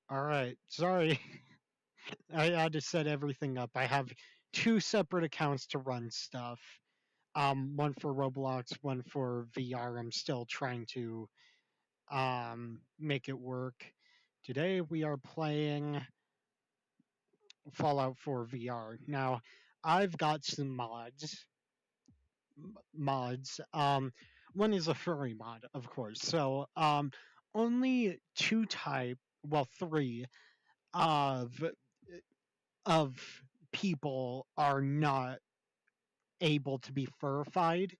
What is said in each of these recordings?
Alright, sorry. I had to set everything up. I have two separate accounts to run stuff. One for Roblox, one for VR. I'm still trying to make it work. Today we are playing Fallout 4 VR. Now, I've got some mods. One is a furry mod, of course. So, only three of of people are not able to be furified,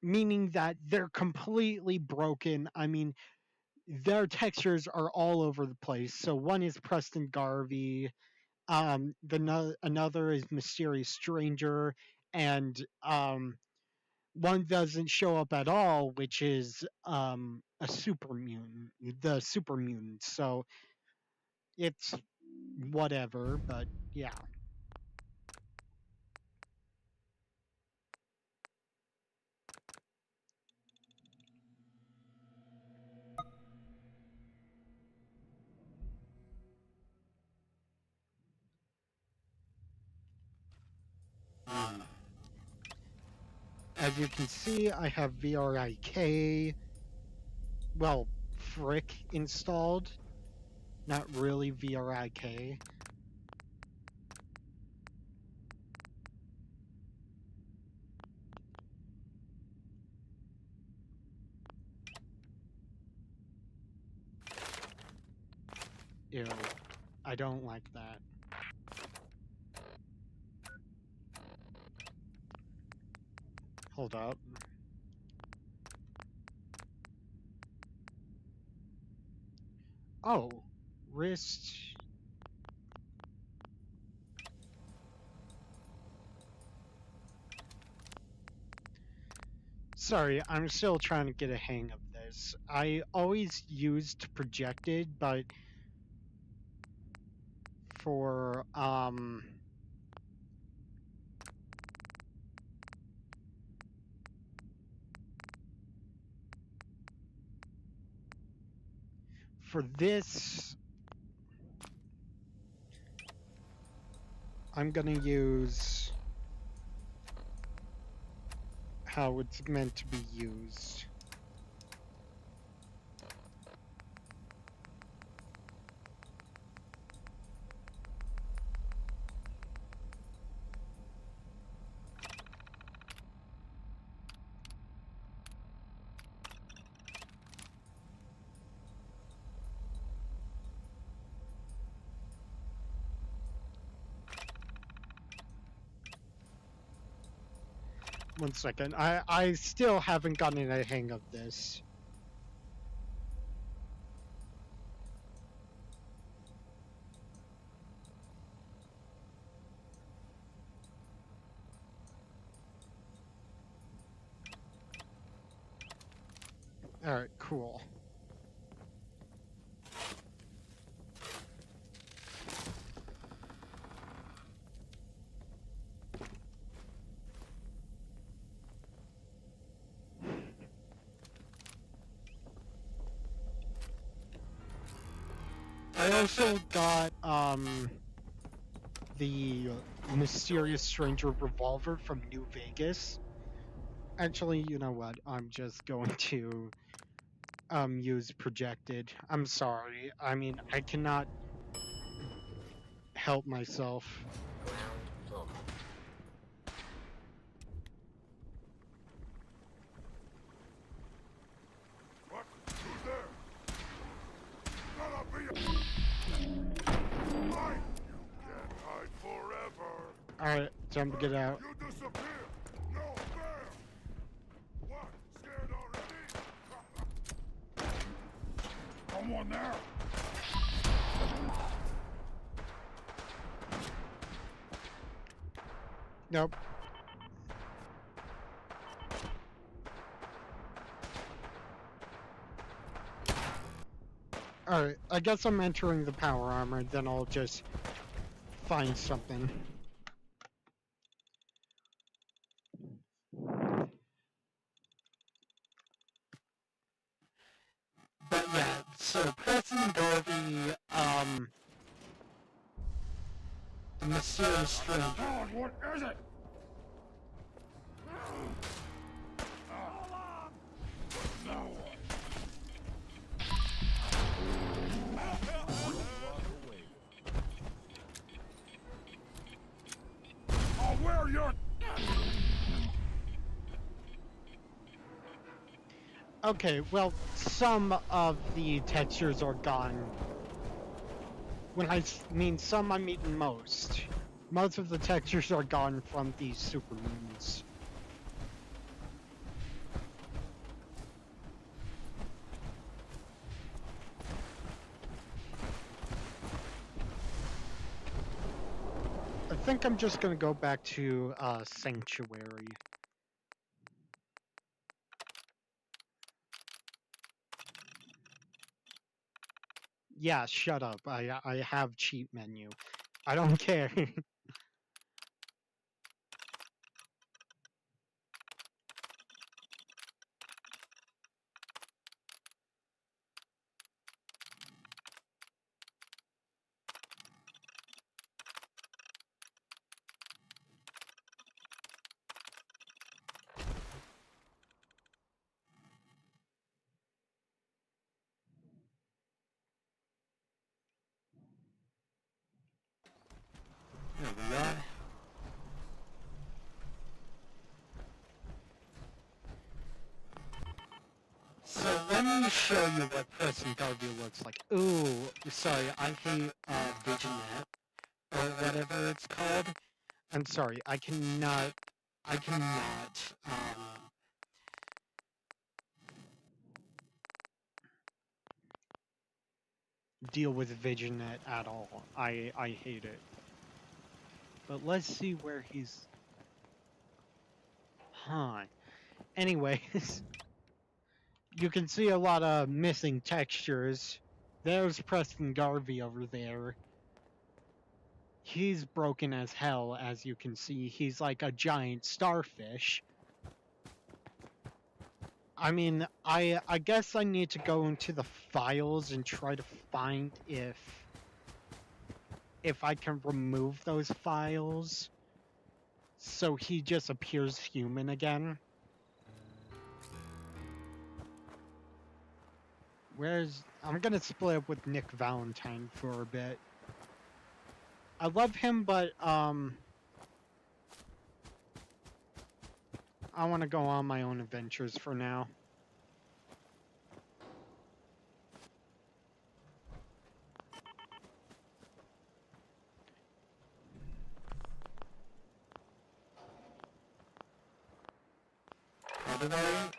meaning that they're completely broken. I mean, their textures are all over the place. So one is Preston Garvey, another is Mysterious Stranger, and one doesn't show up at all, which is a super mutant, the super mutant. So it's whatever, but yeah. As you can see, I have VRIK, well, Frick installed, not really VRIK. Ew, I don't like that. Hold up. Oh, wrist. Sorry, I'm still trying to get a hang of this. I always used projected, but for this, I'm gonna use how it's meant to be used. One second. I still haven't gotten a hang of this. Alright, cool. I also got the Mysterious Stranger revolver from New Vegas. Actually, you know what? I'm just going to use projected. I'm sorry. I mean, I cannot help myself. What? Who's there? Gotta be a... Mine! You can't hide forever! Alright, time to get out. You disappear! No fair! What? Scared already? Someone there? Nope. Alright, I guess I'm entering the power armor, then I'll just find something. But yeah, so Preston Garvey, the mysterious stranger. God, what is it? No. I'll wear your... Okay, well, some of the textures are gone. When I mean some, I mean most. Most of the textures are gone from these supermoons. I think I'm just gonna go back to Sanctuary. Yeah, shut up. I have cheat menu. I don't care. There we are. So let me show you what Preston Garvey looks like. Ooh, sorry, I hate Visionette, or whatever it's called. I'm sorry, I cannot, deal with Visionette at all. I hate it. But let's see where he's... Huh. Anyways, you can see a lot of missing textures. There's Preston Garvey over there. He's broken as hell, as you can see. He's like a giant starfish. I mean, I guess I need to go into the files and try to find if I can remove those files so he just appears human again. I'm gonna split up with Nick Valentine for a bit. I love him, but I want to go on my own adventures for now. How did I...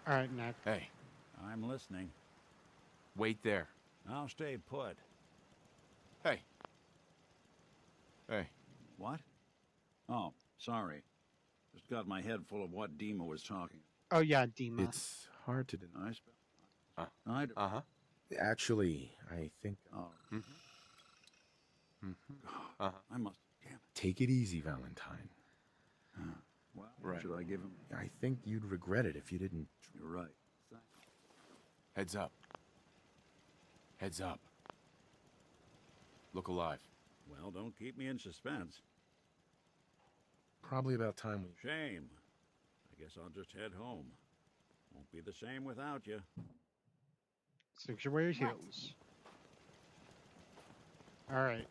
Alright, Nick. Hey, I'm listening. wait there. I'll stay put. Hey. Hey. What? Oh, sorry. Just got my head full of what Dima was talking. Oh yeah, Dima. It's hard to deny. I spell. I do. Uh-huh. Actually, I think. Oh, Mm-hmm. Mm-hmm. Uh-huh. I must. Damn it. Take it easy, Valentine. Well, Right. should I give him? I think you'd regret it if you didn't. You're right. Heads up. Heads up. Look alive. Well, don't keep me in suspense. Probably about time we. Shame. I guess I'll just head home. Won't be the same without you. Sanctuary Hills. Alright.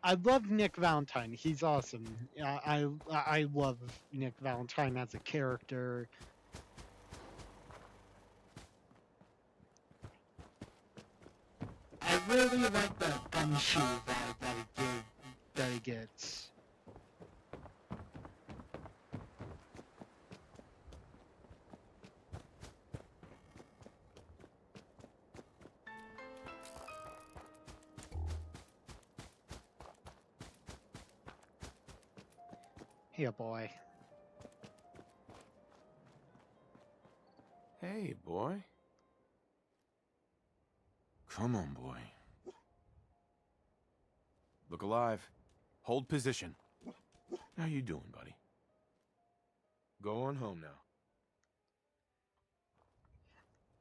I love Nick Valentine. He's awesome. I love Nick Valentine as a character. I really like the gumshoe vibe that he gets. Here, boy. Hey, boy. Come on, boy. Look alive. Hold position. How you doing, buddy? Go on home now.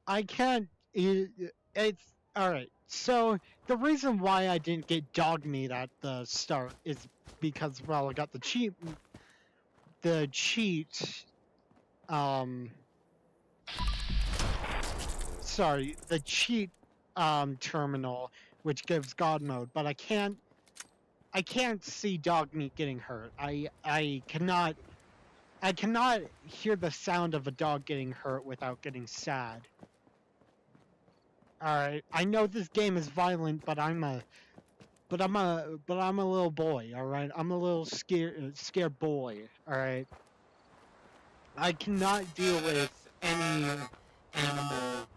I can't. It's all right. So the reason why I didn't get dog meat at the start is because, well, I got the cheat. The cheat. Um. Sorry, the cheat. Terminal, which gives God mode, but I can't. I can't see dog meat getting hurt. I cannot. I cannot hear the sound of a dog getting hurt without getting sad. Alright, I know this game is violent, but I'm a little boy, alright? I'm a little scared boy, alright? I cannot deal with any animal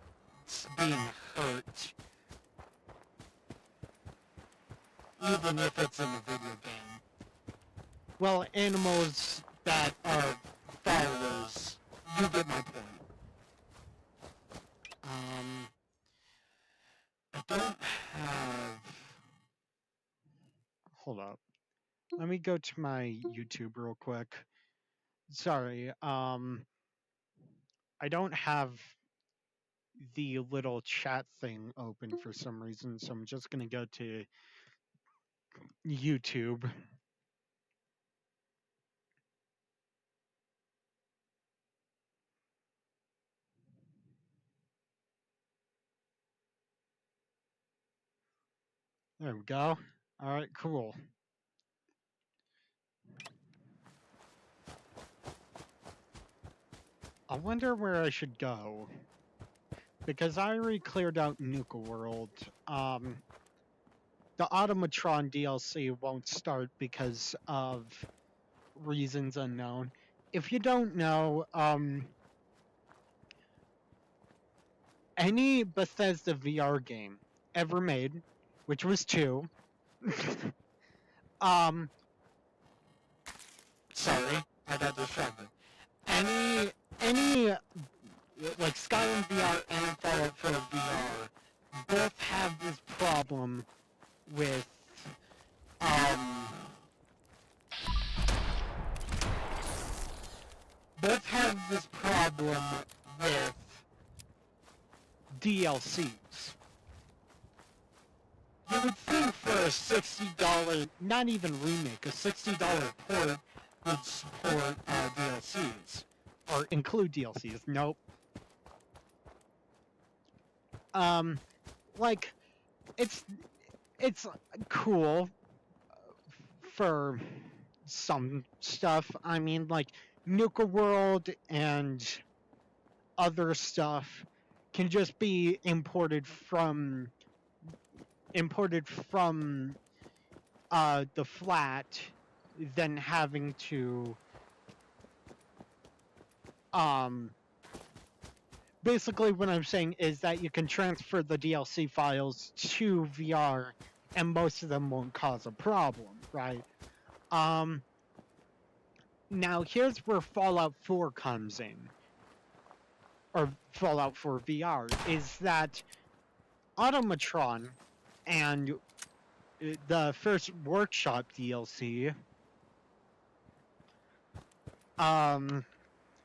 being hurt. Even if it's in a video game. Well, animals that are followers. You get my point. I don't have... Hold up. Let me go to my YouTube real quick. Sorry, I don't have the little chat thing open for some reason, so I'm just gonna go to YouTube. There we go. Alright, cool. I wonder where I should go. Because I already cleared out Nuka World. The Automatron DLC won't start because of reasons unknown. If you don't know, any Bethesda VR game ever made, which was 2, sorry, I got distracted. Any, like Skyrim VR and Fallout 4 VR, both have this problem with, both have this problem with DLCs. You would think for a $60, not even remake, a $60 port would support DLCs. Or include DLCs. Nope. Like, it's cool for some stuff. I mean, like, Nuka World and other stuff can just be imported from the flat, than having to basically what I'm saying is that you can transfer the DLC files to VR and most of them won't cause a problem, right? Now here's where Fallout 4 comes in, or Fallout 4 VR, is that Automatron and the first Workshop DLC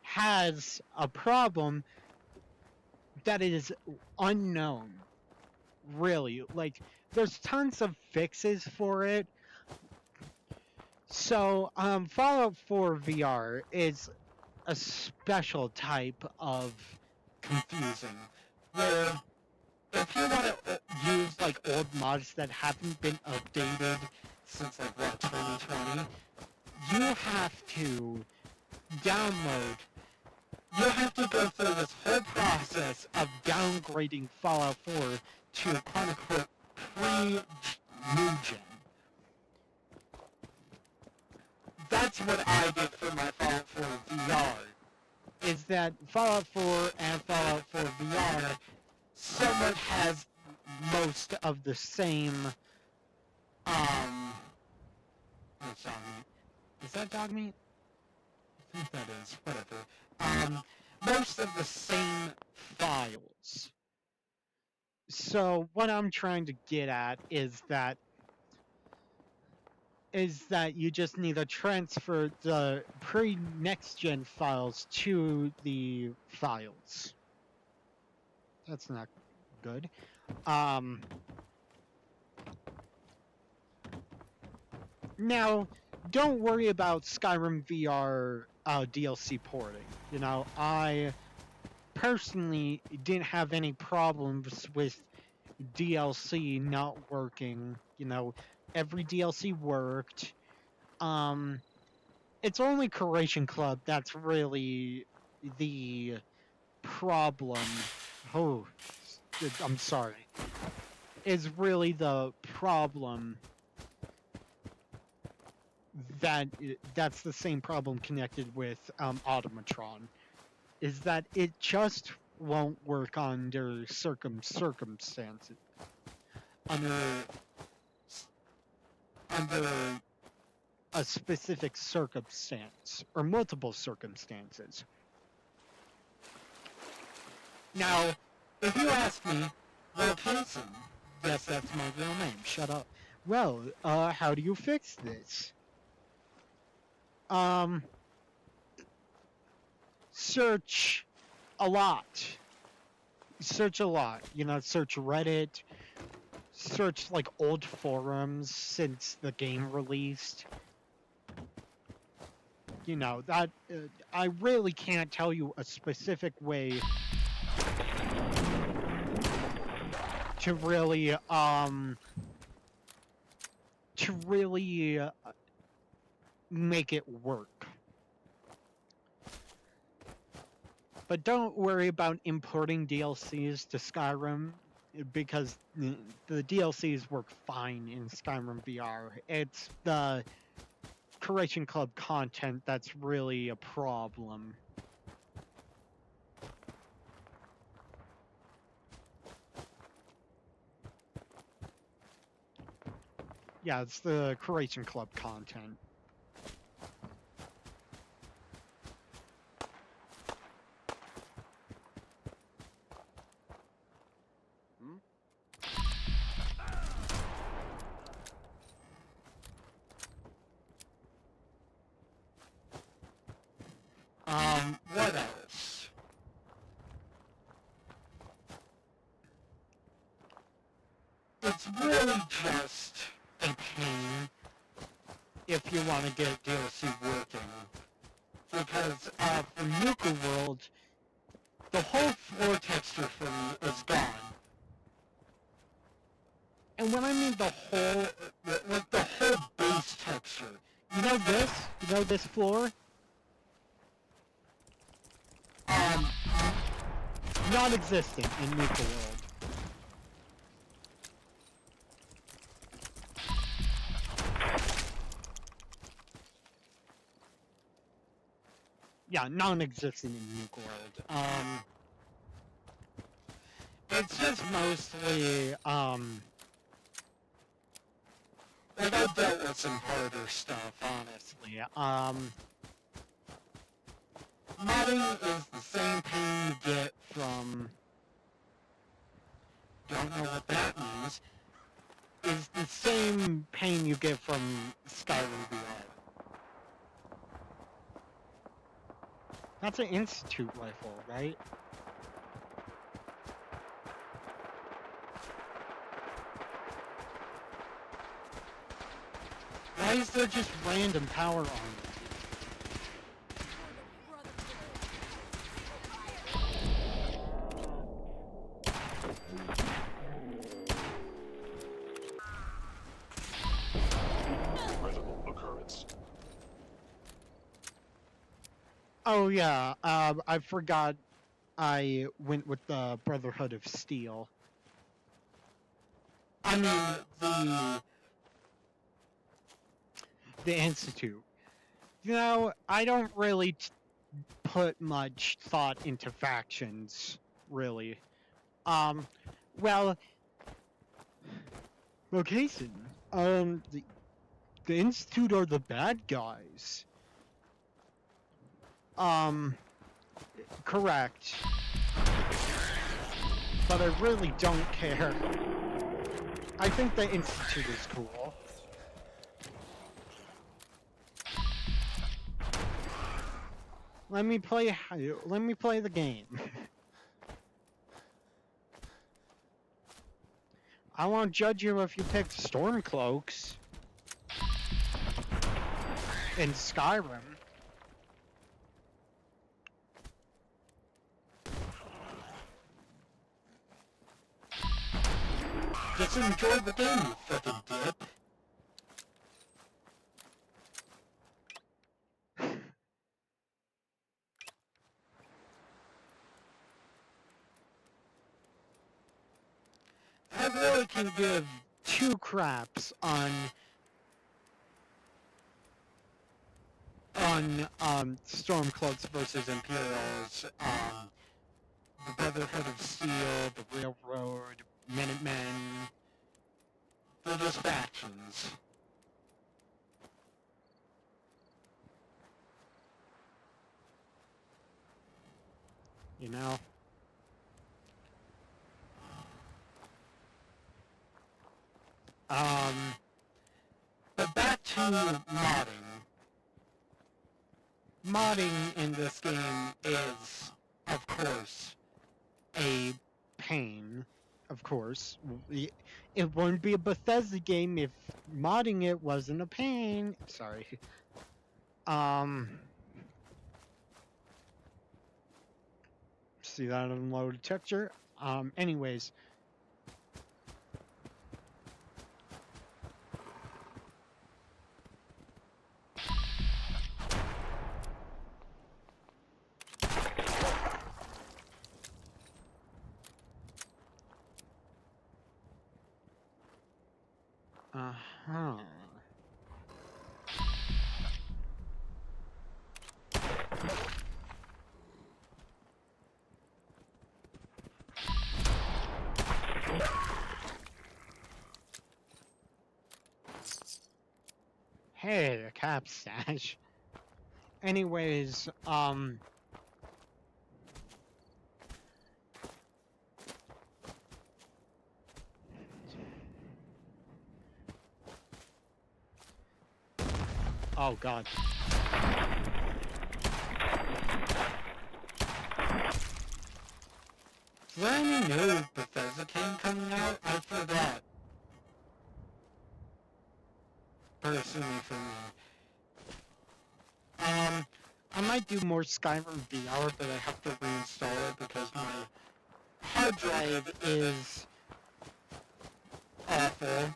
has a problem that is unknown, really. Like, there's tons of fixes for it. So, Fallout 4 VR is a special type of confusing, where if you want to use, like, old mods that haven't been updated since, like, what, 2020, you have to download, you have to go through this whole process of downgrading Fallout 4 to quote-unquote pre-new gen. That's what I did for my Fallout 4 VR, is that Fallout 4 and Fallout 4 VR somewhat has most of the same, what's dog meat? Is that dog meat? I think that is, whatever. Most of the same files. So what I'm trying to get at is that is that you just need to transfer the pre-next gen files to the files. That's not good. Now, don't worry about Skyrim VR DLC porting. You know, I personally didn't have any problems with DLC not working. You know, every DLC worked. It's only Curation Club that's really the problem. Oh, I'm sorry. Is really the problem that's the same problem connected with Automatron, is that it just won't work under circumstances. Under a specific circumstance, or multiple circumstances. Now, if you ask me, well, Jason, yes, that's my real name, shut up. Well, how do you fix this? Search a lot. Search a lot. You know, search Reddit, search like old forums since the game released. You know, that I really can't tell you a specific way to really make it work. But don't worry about importing DLCs to Skyrim, because the DLCs work fine in Skyrim VR. It's the Curation Club content that's really a problem. Yeah, it's the Curation Club content. What else? It's really just a pain if you want to get DLC working. Because, for Nuka World, the whole floor texture for me is gone. And when I mean the whole, like the whole base texture, you know this? You know this floor? Non-existent in Nuka World. Yeah, non-existent in Nuka World. It's just mostly, like I've dealt with some harder stuff, honestly. Modding is the same pain you get from... Don't know what that means. Is the same pain you get from Skyrim VR. That's an Institute rifle, right? Why is there just random power armor? Oh yeah, I forgot I went with the Brotherhood of Steel. I mean, the Institute. You know, I don't really put much thought into factions, really. Well, location. The Institute are the bad guys. Correct. But I really don't care. I think the Institute is cool. Let me play the game. I won't judge you if you picked Stormcloaks in Skyrim. Just enjoy the game, you fucking dip. I really can give two craps on Stormcloaks versus Imperials, the Brotherhood of Steel, the Railroad, Minutemen. They're just factions. You know? But back to modding. Modding in this game is, of course, a pain. Of course. It wouldn't be a Bethesda game if modding it wasn't a pain. Sorry. See that unloaded texture? Anyways. Uh-huh. Hey, a cap stash. Anyways, oh god. Is there any new Bethesda game coming out? I forgot. Personally for me. I might do more Skyrim VR, but I have to reinstall it because my hard drive is awful.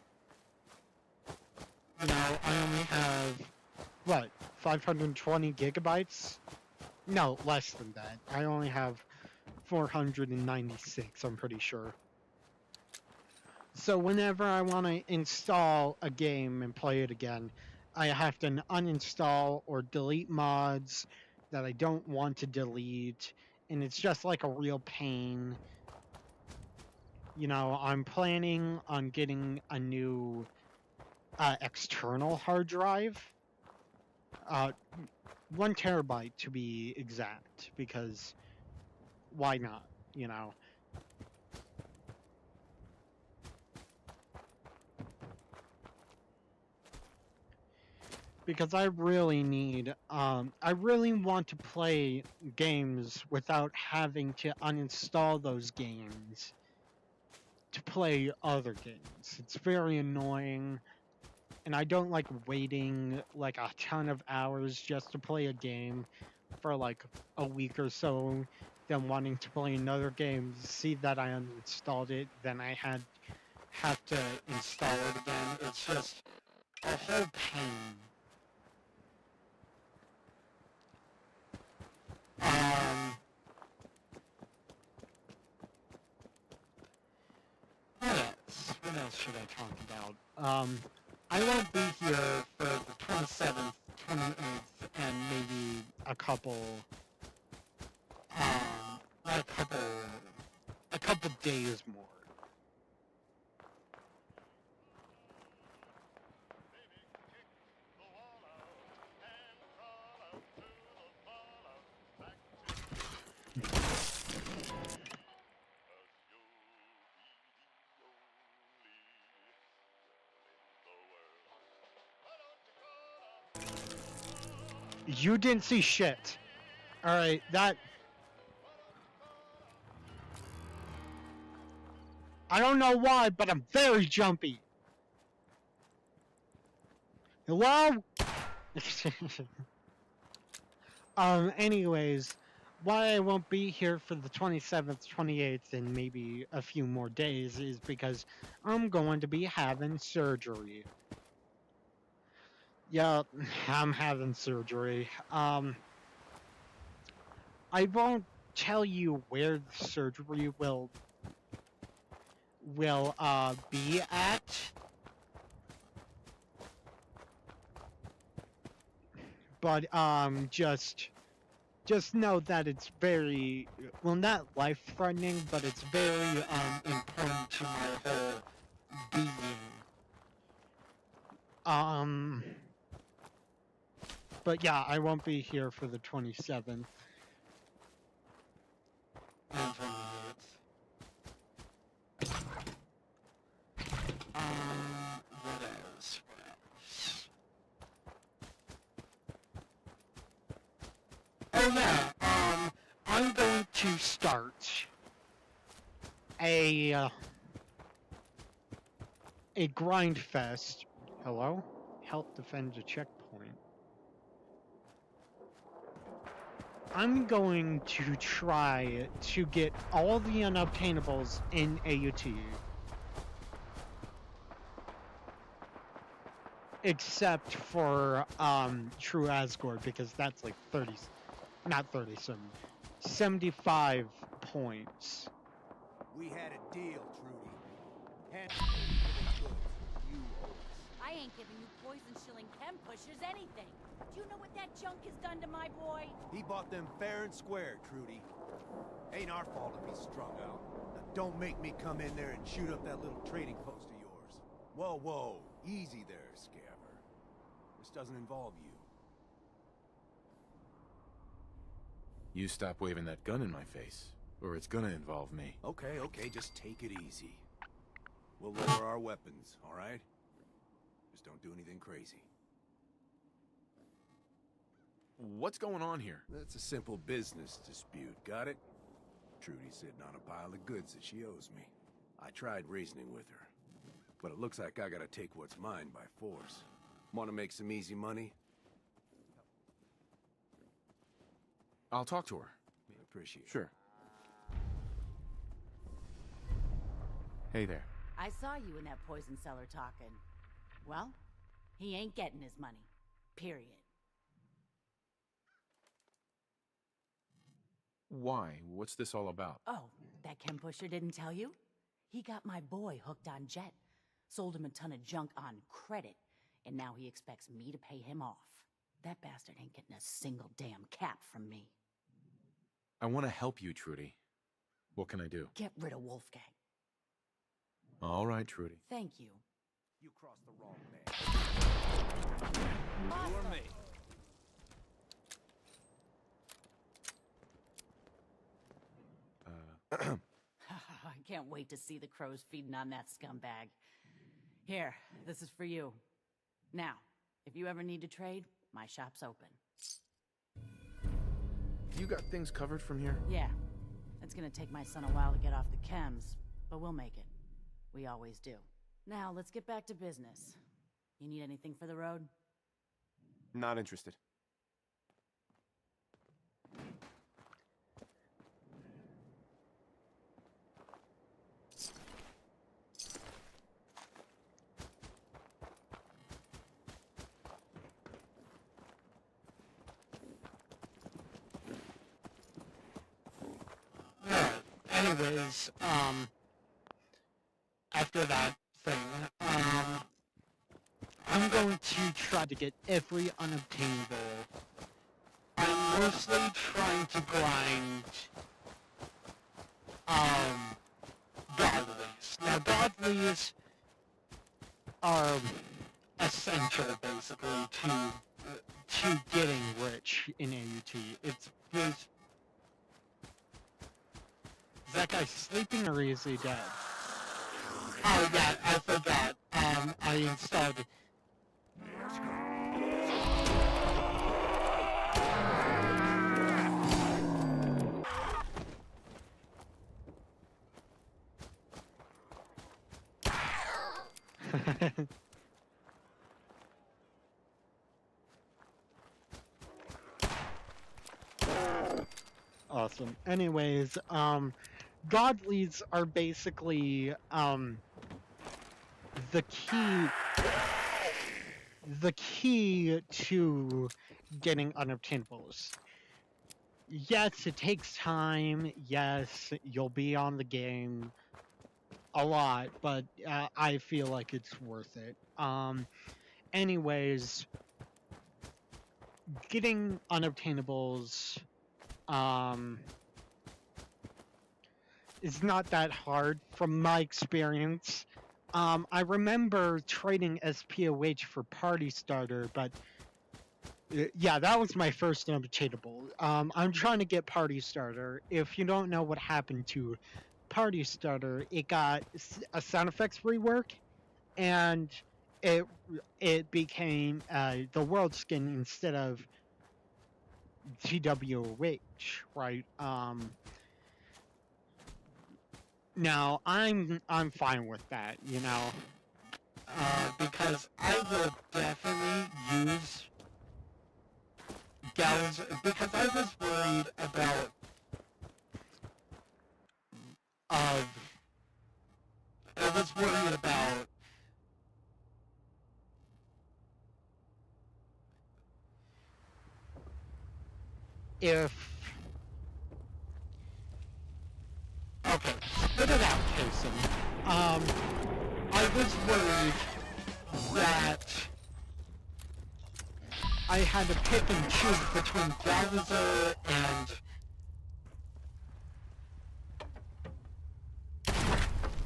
You know, I only have, what, 520 gigabytes? No, less than that. I only have 496, I'm pretty sure. So whenever I want to install a game and play it again, I have to uninstall or delete mods that I don't want to delete, and it's just like a real pain. You know, I'm planning on getting a new external hard drive. 1 terabyte to be exact, because why not, you know? Because I really need, I really want to play games without having to uninstall those games to play other games. It's very annoying, and I don't like waiting like a ton of hours just to play a game for like a week or so, then wanting to play another game, see that I uninstalled it, then I have to install it again. It's just a whole pain. What else should I talk about? I won't be here for the 27th, 28th, and maybe a couple days more. You didn't see shit. Alright, that... I don't know why, but I'm very jumpy. Hello? Anyways, why I won't be here for the 27th, 28th, and maybe a few more days is because I'm going to be having surgery. Yeah, I'm having surgery. I won't tell you where the surgery will be at. But just know that it's very, well, not life-threatening, but it's very important to my whole being. But yeah, I won't be here for the 27th and 28th. What else? Oh yeah, I'm going to start a grind fest. Hello? Help defend a checkpoint. I'm going to try to get all the unobtainables in AUT. Except for True Asgore, because that's like 30, not 37, 75 points. We had a deal, Trudy. Hand you owe us. I ain't giving you poison shilling chem pushers anything. Do you know what that junk has done to my boy? He bought them fair and square, Trudy. Ain't our fault if he's strung out. Now don't make me come in there and shoot up that little trading post of yours. Whoa, whoa. Easy there, Scaver. This doesn't involve you. You stop waving that gun in my face, or it's gonna involve me. Okay, okay, just take it easy. We'll lower our weapons, all right? Just don't do anything crazy. What's going on here? That's a simple business dispute, got it? Trudy's sitting on a pile of goods that she owes me. I tried reasoning with her, but it looks like I gotta take what's mine by force. Want to make some easy money? I'll talk to her. I appreciate it. Sure. Hey there. I saw you in that poison cellar talking. Well, he ain't getting his money. Period. Why? What's this all about? Oh, that chem pusher didn't tell you? He got my boy hooked on Jet. Sold him a ton of junk on credit. And now he expects me to pay him off. That bastard ain't getting a single damn cap from me. I want to help you, Trudy. What can I do? Get rid of Wolfgang. All right, Trudy. Thank you. You crossed the wrong man. You or me? I can't wait to see the crows feeding on that scumbag. Here, this is for you. Now, if you ever need to trade, my shop's open. You got things covered from here? Yeah, it's gonna take my son a while to get off the chems, but we'll make it. We always do. Now, let's get back to business. You need anything for the road? Not interested. Anyways, after that thing, I'm going to try to get every unobtainable. I'm mostly trying to grind, godlies. Now, godlies are essential, basically, to getting rich in AUT. Is that guy sleeping or is he dead? Oh yeah, I forgot. I installed. Awesome. Anyways, godlies are basically the key to getting unobtainables. Yes, it takes time. Yes, you'll be on the game a lot, but I feel like it's worth it. Anyways, getting unobtainables is not that hard from my experience. I remember trading SPOH for Party Starter, but yeah, that was my first unobtainable. I'm trying to get Party Starter. If you don't know what happened to Party Starter, it got a sound effects rework, and it became the world skin instead of TWH, right? Now I'm fine with that, you know, because I will definitely use gals because I was worried about I was worried about if okay, spit it out, Jason. I was worried that I had to pick and choose between Galazar and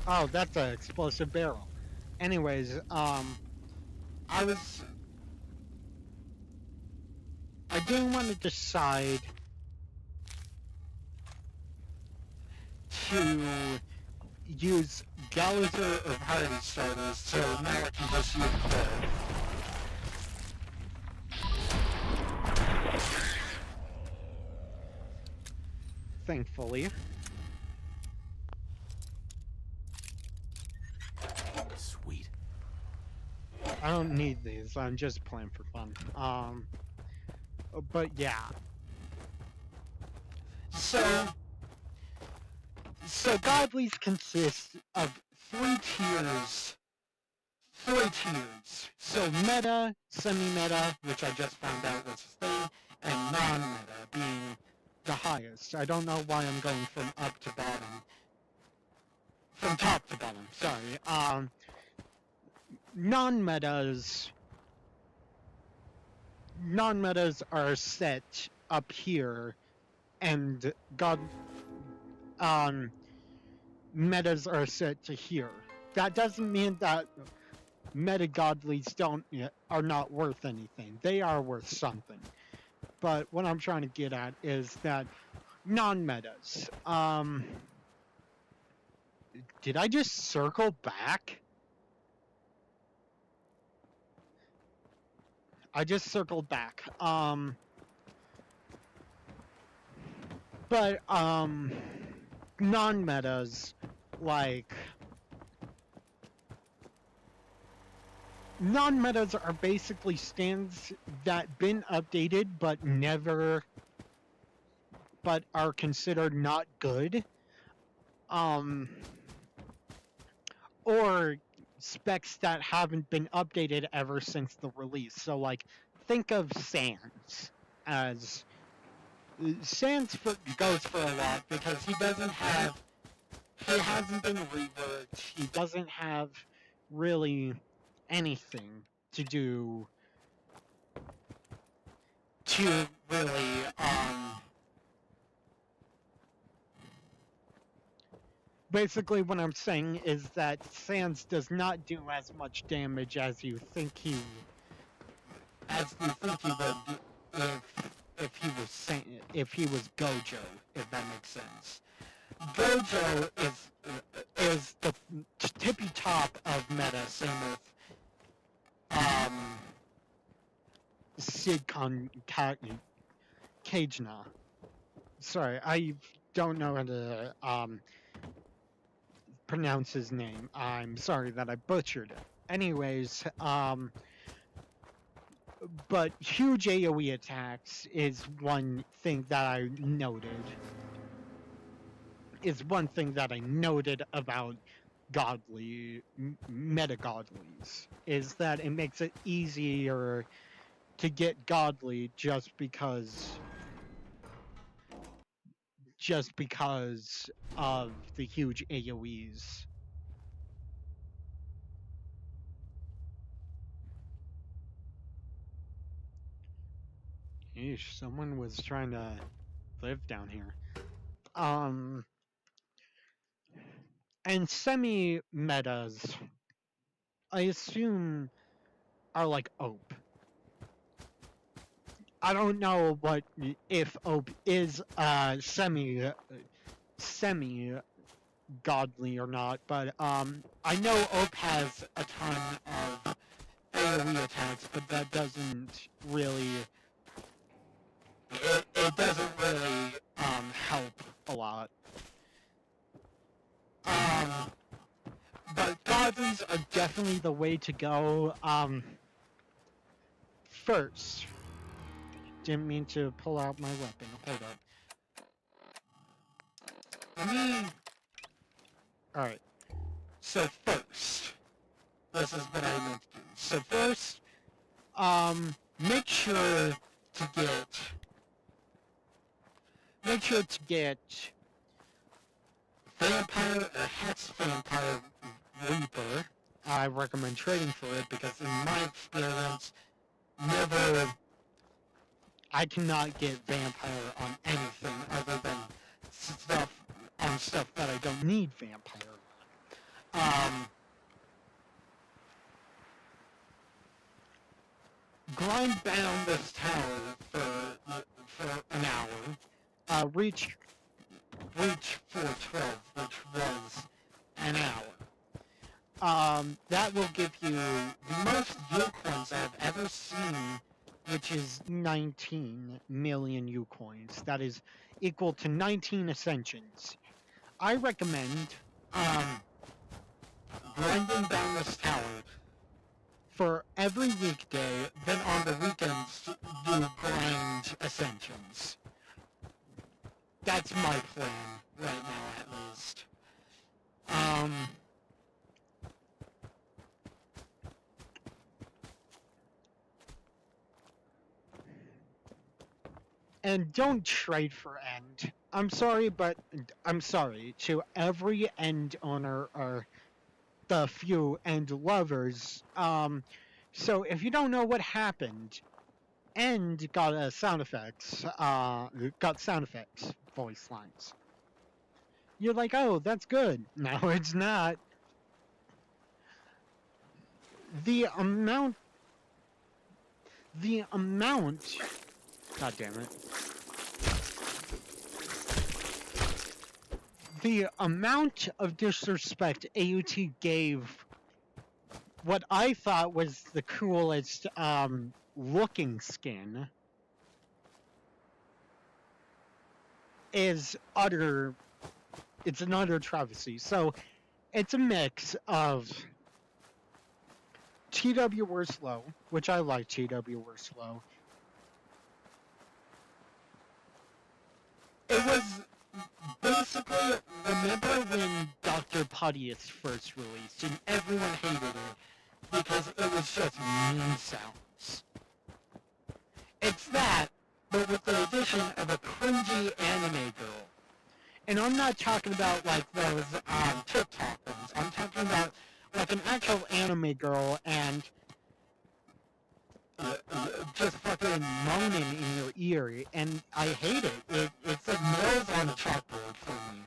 oh, that's an explosive barrel. Anyways, I didn't want to decide to use Galazar or Party Starters, so now I can just use both. Thankfully. Sweet. I don't need these, I'm just playing for fun. But yeah. So godlies consist of three tiers. So meta, semi-meta, which I just found out was a thing, and non-meta being the highest. I don't know why I'm going from up to bottom. From top to bottom, sorry. Non-metas are set up here, and metas are set to here. That doesn't mean that meta godlies are not worth anything. They are worth something. But what I'm trying to get at is that non-metas. Did I just circle back? I just circled back. But non-metas, like non-metas are basically stands that been updated but are considered not good. Or specs that haven't been updated ever since the release. So like think of Sans as goes for a lot because he hasn't been reworked. He doesn't have really anything to do to really basically what I'm saying is that Sans does not do as much damage as you think he would if he was Gojo, if that makes sense. Gojo is the tippy top of meta, same with Sid Kajna. Sorry, I don't know how to pronounce his name. I'm sorry that I butchered it. anyways, but huge AoE attacks is one thing that I noted. Is one thing that I noted about meta godlies, is that it makes it easier to get godly just because of the huge AoEs. Eesh, someone was trying to live down here. And semi-metas, I assume, are like OPE. I don't know if OPE is semi godly or not, but I know OPE has a ton of AoE attacks, but that doesn't really it doesn't really help a lot. But godlies are definitely the way to go. First, didn't mean to pull out my weapon. Hold up. Alright. So first, this is what I meant to do. So first, make sure to get Vampire or Hex Vampire Reaper. I recommend trading for it because in my experience, I cannot get Vampire on anything other than stuff that I don't need Vampire on. Grind down this tower for an hour. Reach 412, which was an hour. That will give you the most U-coins I've ever seen, which is 19 million U-coins. That is equal to 19 Ascensions. I recommend grinding down this tower for every weekday, then on the weekends you grind Ascensions. That's my plan right now, at least. And don't trade for End. I'm sorry to every End owner or the few End lovers. So if you don't know what happened, End got sound effects, voice lines. You're like, oh, that's good. No, it's not. The amount, God damn it. The amount of disrespect AUT gave what I thought was the coolest, looking skin is it's an utter travesty. So, it's a mix of TW Worslow, which I like TW Worslow. It was basically, remember when Dr. Puttius first released and everyone hated it because it was just mean sounds. It's that, but with the addition of a cringy anime girl. And I'm not talking about like those TikTok ones. I'm talking about like an actual anime girl and just fucking moaning in your ear, and I hate it. It's like nails on a chalkboard for me.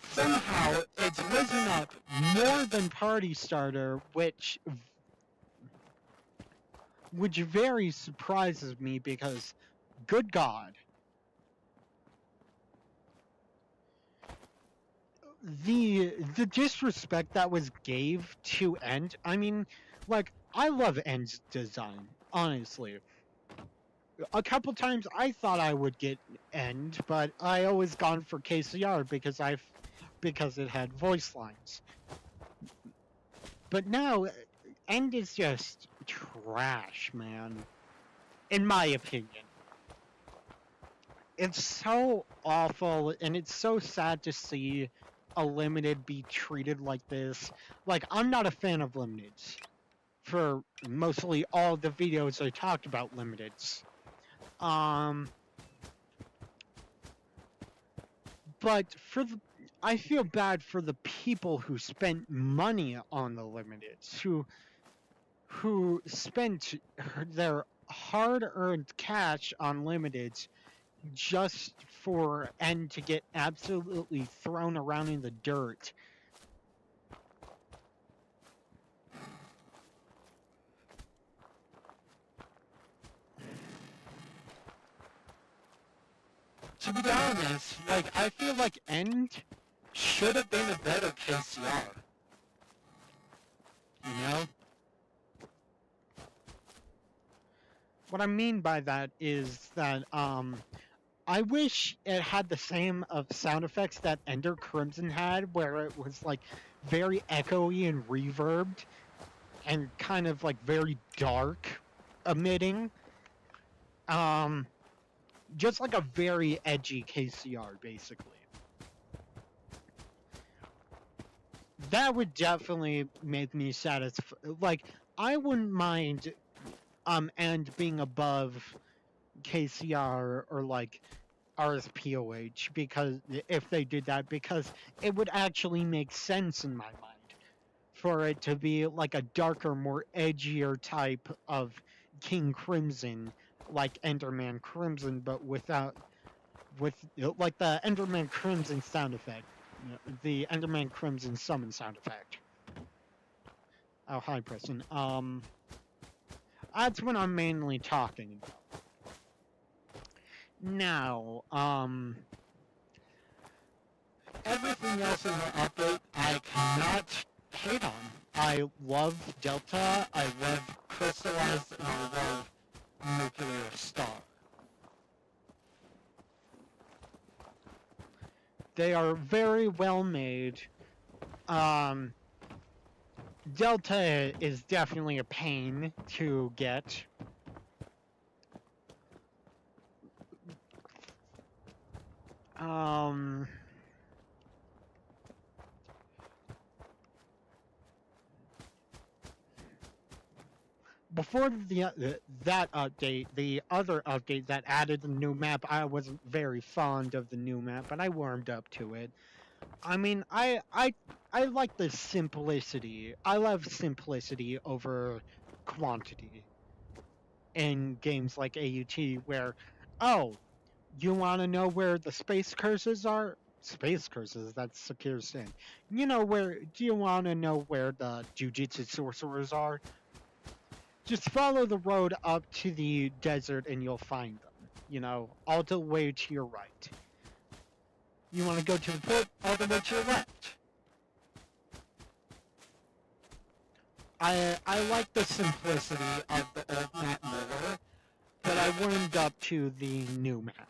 Somehow it's risen up more than Party Starter, which very surprises me because, good God, the disrespect that was gave to End. I mean, like, I love End's design, honestly. A couple times I thought I would get End, but I always gone for KCR because I because it had voice lines. But now, End is just trash, man. In my opinion. It's so awful, and it's so sad to see a limited be treated like this. Like, I'm not a fan of limiteds. For mostly all the videos I talked about limiteds. But I feel bad for the people who spent money on the limiteds, who spent their hard-earned cash on limiteds just for End to get absolutely thrown around in the dirt. To be honest, like, I feel like End should have been a better KCR. You know? What I mean by that is that, I wish it had the same of sound effects that Ender Crimson had, where it was, like, very echoey and reverbed, and kind of, like, very dark emitting. Just like a very edgy KCR, basically. That would definitely make me satisfied. Like, I wouldn't mind, End being above KCR or, like, RSPOH, because if they did that, because it would actually make sense in my mind for it to be like a darker, more edgier type of King Crimson, like Enderman Crimson, but with like the Enderman Crimson sound effect, the Enderman Crimson summon sound effect. Oh, hi, Preston. That's what I'm mainly talking about. Now, everything else in the update I cannot hate on. I love Delta, I love Crystallized, and I love Nuclear Star. They are very well made. Delta is definitely a pain to get. Before that update, the other update that added the new map, I wasn't very fond of the new map, but I warmed up to it. I mean, I like the simplicity. I love simplicity over quantity in games like AUT, where, oh, you want to know where the space curses are? Space curses, that's Secure Sin. Do you want to know where the Jujutsu sorcerers are? Just follow the road up to the desert and you'll find them. All the way to your right. You want to go to the port, all the way to your left. I like the simplicity of the old map more, but I warmed up to the new map.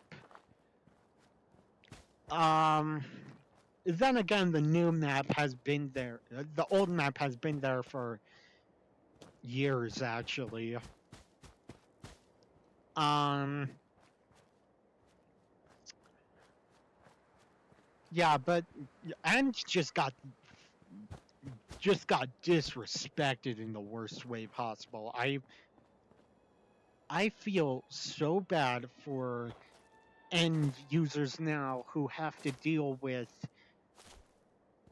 Then again, the new map has been there. The old map has been there for years, actually. Yeah, but End just got disrespected in the worst way possible. I feel so bad for End users now who have to deal with,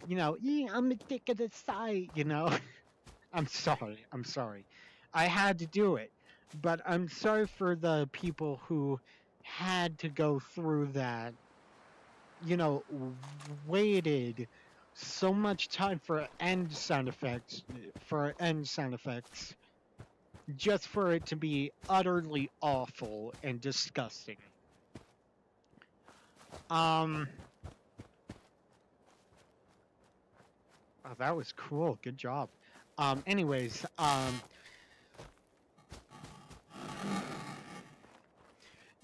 I'm a dick of the site, I'm sorry. I had to do it. But I'm sorry for the people who had to go through that, waited so much time for end sound effects, just for it to be utterly awful and disgusting. Oh, that was cool. Good job. Anyways,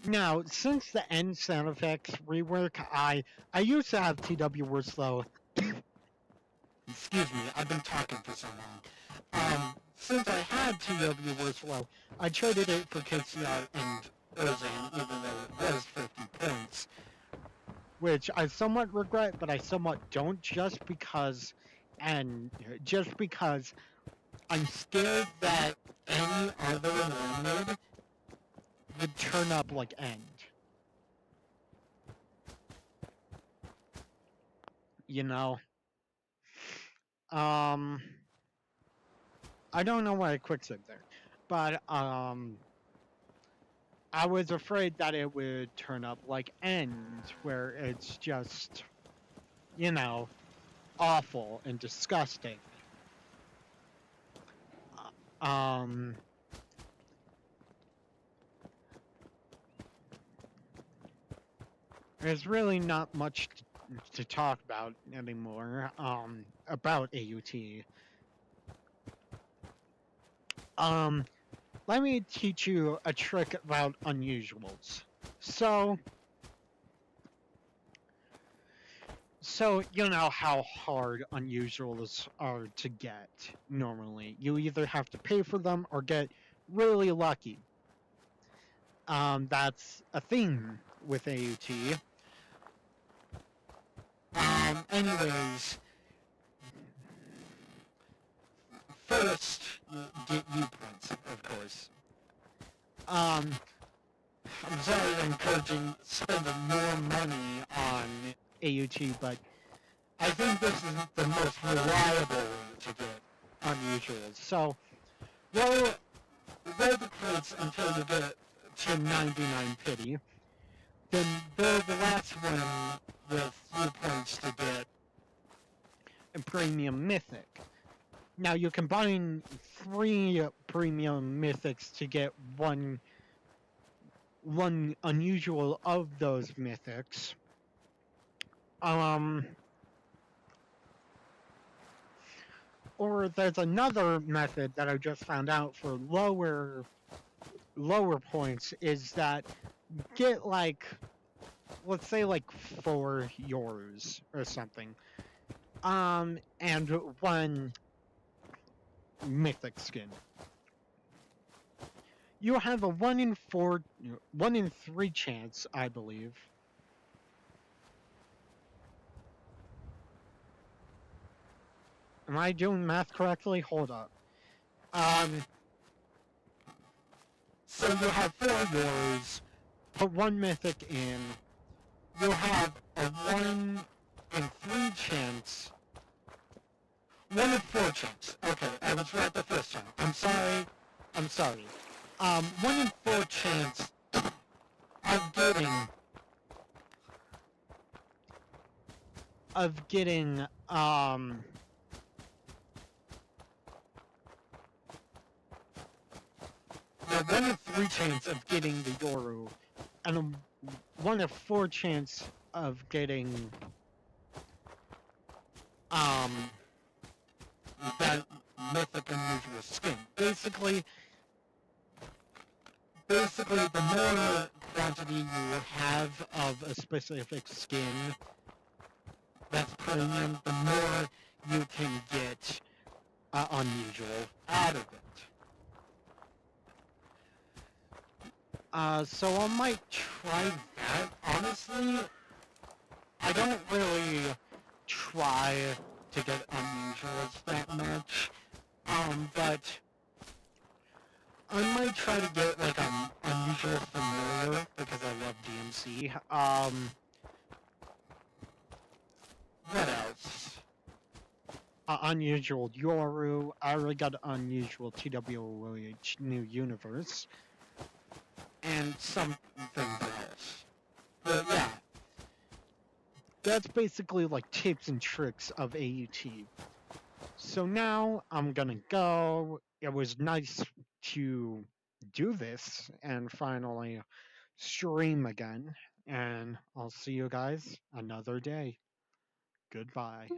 now, since the end sound effects rework, I used to have TW Worslow Excuse me, I've been talking for so long. Since I had TW I traded it for KCR and Ozan, even though it was 50 points. Which I somewhat regret, but I somewhat don't, just because I'm scared that any other Lemonade would turn up like End. You know? I don't know why I quicksaved there, but I was afraid that it would turn up like End, where it's just, awful and disgusting. Um, there's really not much to talk about anymore, about AUT. Let me teach you a trick about unusuals. So you know how hard unusuals are to get normally. You either have to pay for them or get really lucky. That's a theme with AUT. Anyways, first, get U-points, of course. I'm sorry I'm encouraging spending more money on AUT, but I think this is the most reliable way to get unusuals. So, roll the crates until you get to 99 pity. Then build the last one with U-points to get a premium mythic. Now you combine 3 premium mythics to get one unusual of those mythics. Or there's another method that I just found out for lower points, is that get like, let's say like 4 euros or something. And 1 mythic skin. You have a 1 in 3 chance, I believe. Am I doing math correctly? Hold up. So you have 4 euros, put 1 mythic in, you have a 1 in 3 chance. 1 in 4 chance. Okay, I was right the first time. I'm sorry. 1 in 4 chance of getting, the 1 in 3 chance of getting the Yoru, and a 1 in 4 chance of getting, that mythic unusual skin. Basically, the more quantity you have of a specific skin that's premium, the more you can get unusual out of it. So I might try that. Honestly, I don't really try to get unusuals that much. But I might try to get like an unusual familiar because I love DMC. What else? Unusual Yoru. I already got unusual TWOH New Universe. And something else. But yeah. That's basically like tips and tricks of AUT. So now I'm gonna go. It was nice to do this and finally stream again. And I'll see you guys another day. Goodbye.